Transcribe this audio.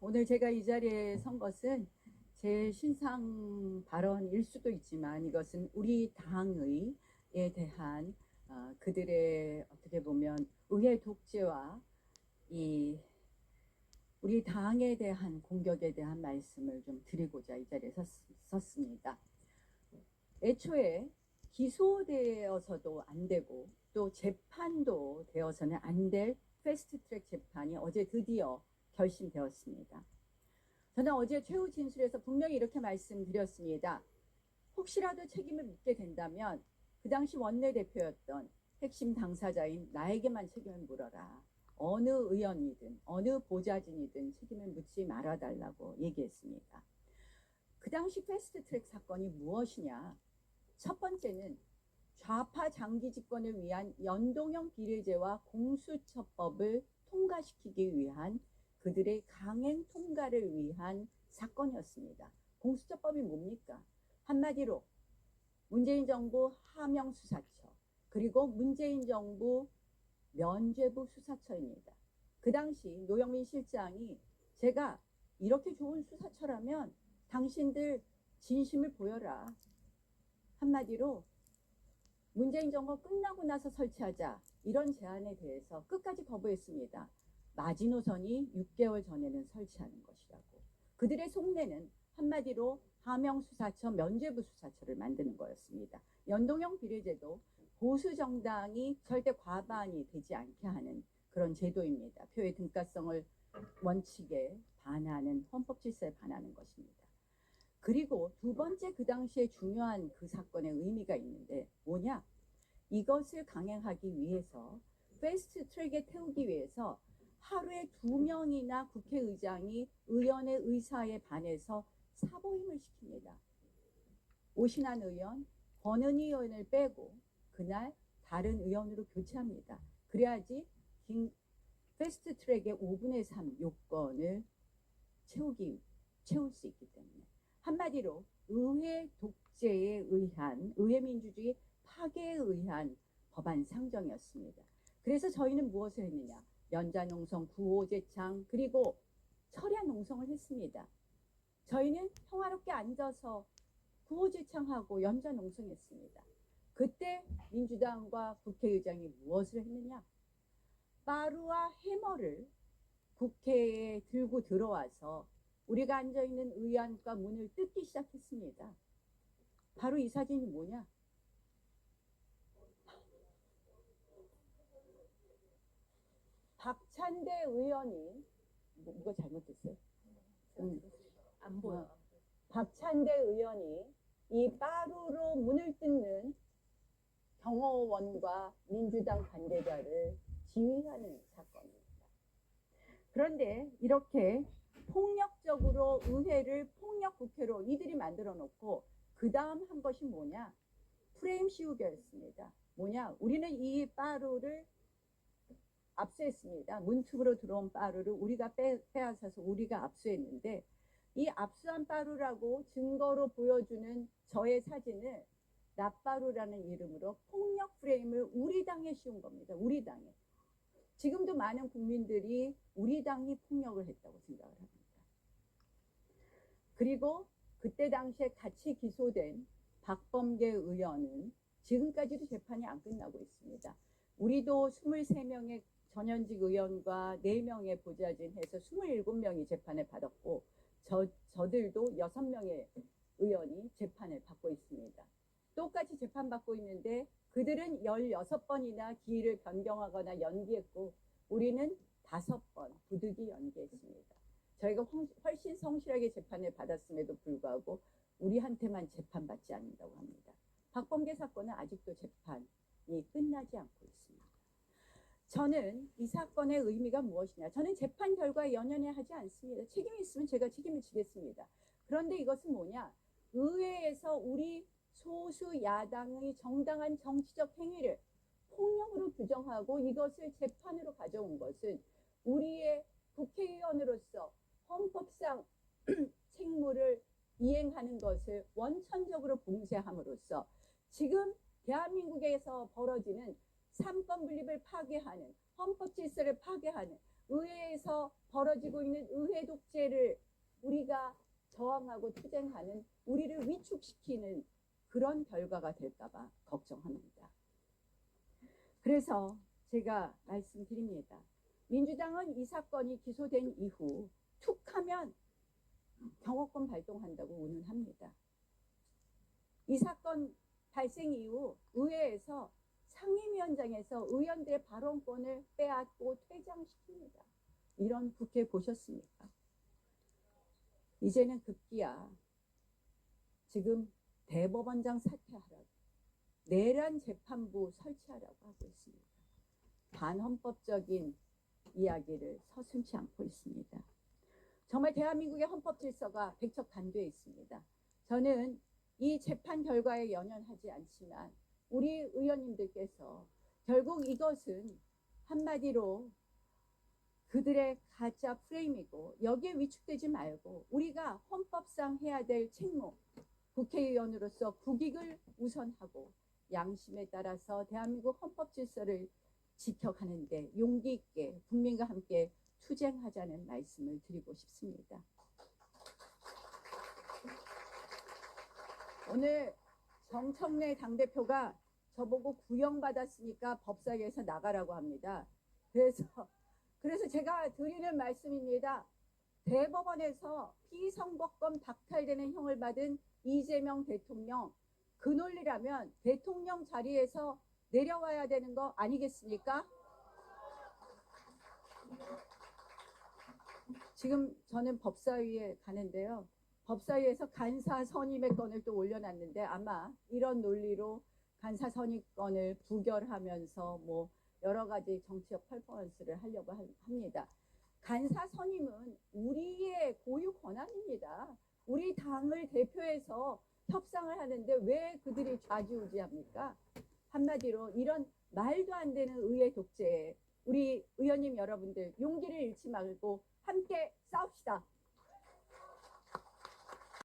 오늘 제가 이 자리에 선 것은 제 신상 발언일 수도 있지만 이것은 우리 당의에 대한 그들의 어떻게 보면 의회 독재와 이 우리 당에 대한 공격에 대한 말씀을 좀 드리고자 이 자리에 섰습니다. 애초에 기소되어서도 안 되고 또 재판도 되어서는 안 될 패스트트랙 재판이 어제 드디어 결심되었습니다. 저는 어제 최후 진술에서 분명히 이렇게 말씀드렸습니다. 혹시라도 책임을 묻게 된다면 그 당시 원내대표였던 핵심 당사자인 나에게만 책임을 물어라. 어느 의원이든 어느 보좌진이든 책임을 묻지 말아달라고 얘기했습니다. 그 당시 패스트트랙 사건이 무엇이냐? 첫 번째는 좌파 장기 집권을 위한 연동형 비례제와 공수처법을 통과시키기 위한 그들의 강행 통과를 위한 사건이었습니다. 공수처법이 뭡니까? 한마디로 문재인 정부 하명 수사처 그리고 문재인 정부 면죄부 수사처입니다. 그 당시 노영민 실장이 제가 이렇게 좋은 수사처라면 당신들 진심을 보여라. 한마디로 문재인 정부 끝나고 나서 설치하자 이런 제안에 대해서 끝까지 거부했습니다. 마지노선이 6개월 전에는 설치하는 것이라고. 그들의 속내는 한마디로 하명수사처, 면죄부 수사처를 만드는 거였습니다. 연동형 비례제도 보수 정당이 절대 과반이 되지 않게 하는 그런 제도입니다. 표의 등가성을 원칙에 반하는 헌법 질서에 반하는 것입니다. 그리고 두 번째 그 당시에 중요한 그 사건의 의미가 있는데 뭐냐? 이것을 강행하기 위해서 패스트 트랙에 태우기 위해서 하루에 2명이나 국회의장이 의원의 의사에 반해서 사보임을 시킵니다. 오신환 의원, 권은희 의원을 빼고 그날 다른 의원으로 교체합니다. 그래야지 패스트 트랙의 5분의 3 요건을 채울 수 있기 때문에. 한마디로 의회 독재에 의한 의회 민주주의 파괴에 의한 법안 상정이었습니다. 그래서 저희는 무엇을 했느냐? 연좌농성, 구호제창 그리고 철야 농성을 했습니다. 저희는 평화롭게 앉아서 구호제창하고 연좌농성했습니다. 그때 민주당과 국회의장이 무엇을 했느냐? 빠루와 해머를 국회에 들고 들어와서 우리가 앉아있는 의안과 문을 뜯기 시작했습니다. 바로 이 사진이 뭐냐? 박찬대 의원이 뭐가 잘못됐어요? 안 보여. 박찬대 의원이 이 빠루로 문을 뜯는 경호원과 민주당 관계자를 지휘하는 사건입니다. 그런데 이렇게 폭력적으로 의회를 폭력국회로 이들이 만들어 놓고 그 다음 한 것이 뭐냐? 프레임 씌우기였습니다. 뭐냐? 우리는 이 빠루를 압수했습니다. 문틈으로 들어온 빠루를 우리가 빼앗아서 우리가 압수했는데 이 압수한 빠루라고 증거로 보여주는 저의 사진을 낫빠루라는 이름으로 폭력 프레임을 우리 당에 씌운 겁니다. 우리 당에. 지금도 많은 국민들이 우리 당이 폭력을 했다고 생각을 합니다. 그리고 그때 당시에 같이 기소된 박범계 의원은 지금까지도 재판이 안 끝나고 있습니다. 우리도 23명의 전현직 의원과 4명의 보좌진 해서 27명이 재판을 받았고 저들도 6명의 의원이 재판을 받고 있습니다. 똑같이 재판받고 있는데 그들은 16번이나 기일을 변경하거나 연기했고 우리는 5번 부득이 연기했습니다. 저희가 훨씬 성실하게 재판을 받았음에도 불구하고 우리한테만 재판받지 않는다고 합니다. 박범계 사건은 아직도 재판이 끝나지 않고 있습니다. 저는 이 사건의 의미가 무엇이냐? 저는 재판 결과에 연연해 하지 않습니다. 책임이 있으면 제가 책임을 지겠습니다. 그런데 이것은 뭐냐? 의회에서 우리 소수 야당의 정당한 정치적 행위를 폭력으로 규정하고 이것을 재판으로 가져온 것은 우리의 국회의원으로서 헌법상 책무를 이행하는 것을 원천적으로 봉쇄함으로써 지금 대한민국에서 벌어지는 삼권 분립을 파괴하는, 헌법 질서를 파괴하는, 의회에서 벌어지고 있는 의회 독재를 우리가 저항하고 투쟁하는, 우리를 위축시키는 그런 결과가 될까봐 걱정합니다. 그래서 제가 말씀드립니다. 민주당은 이 사건이 기소된 이후 툭하면 경호권 발동한다고 운운합니다. 이 사건 발생 이후 의회에서 상임위원장에서 의원들의 발언권을 빼앗고 퇴장시킵니다. 이런 국회 보셨습니까? 이제는 급기야 지금 대법원장 사퇴하라고, 내란 재판부 설치하라고 하고 있습니다. 반헌법적인 이야기를 서슴지 않고 있습니다. 정말 대한민국의 헌법 질서가 백척간되어 있습니다. 저는 이 재판 결과에 연연하지 않지만 우리 의원님들께서 결국 이것은 한마디로 그들의 가짜 프레임이고, 여기에 위축되지 말고 우리가 헌법상 해야 될 책무, 국회의원으로서 국익을 우선하고 양심에 따라서 대한민국 헌법 질서를 지켜가는데 용기 있게 국민과 함께 투쟁하자는 말씀을 드리고 싶습니다. 오늘 정청래 당대표가 저보고 구형받았으니까 법사위에서 나가라고 합니다. 그래서 제가 드리는 말씀입니다. 대법원에서 피선거권 박탈되는 형을 받은 이재명 대통령, 그 논리라면 대통령 자리에서 내려와야 되는 거 아니겠습니까? 지금 저는 법사위에 가는데요. 법사위에서 간사 선임의 건을 또 올려놨는데 아마 이런 논리로 간사 선임권을 부결하면서 뭐 여러 가지 정치적 퍼포먼스를 하려고 합니다. 간사 선임은 우리의 고유 권한입니다. 우리 당을 대표해서 협상을 하는데 왜 그들이 좌지우지합니까? 한마디로 이런 말도 안 되는 의회 독재에 우리 의원님 여러분들 용기를 잃지 말고 함께 싸웁시다.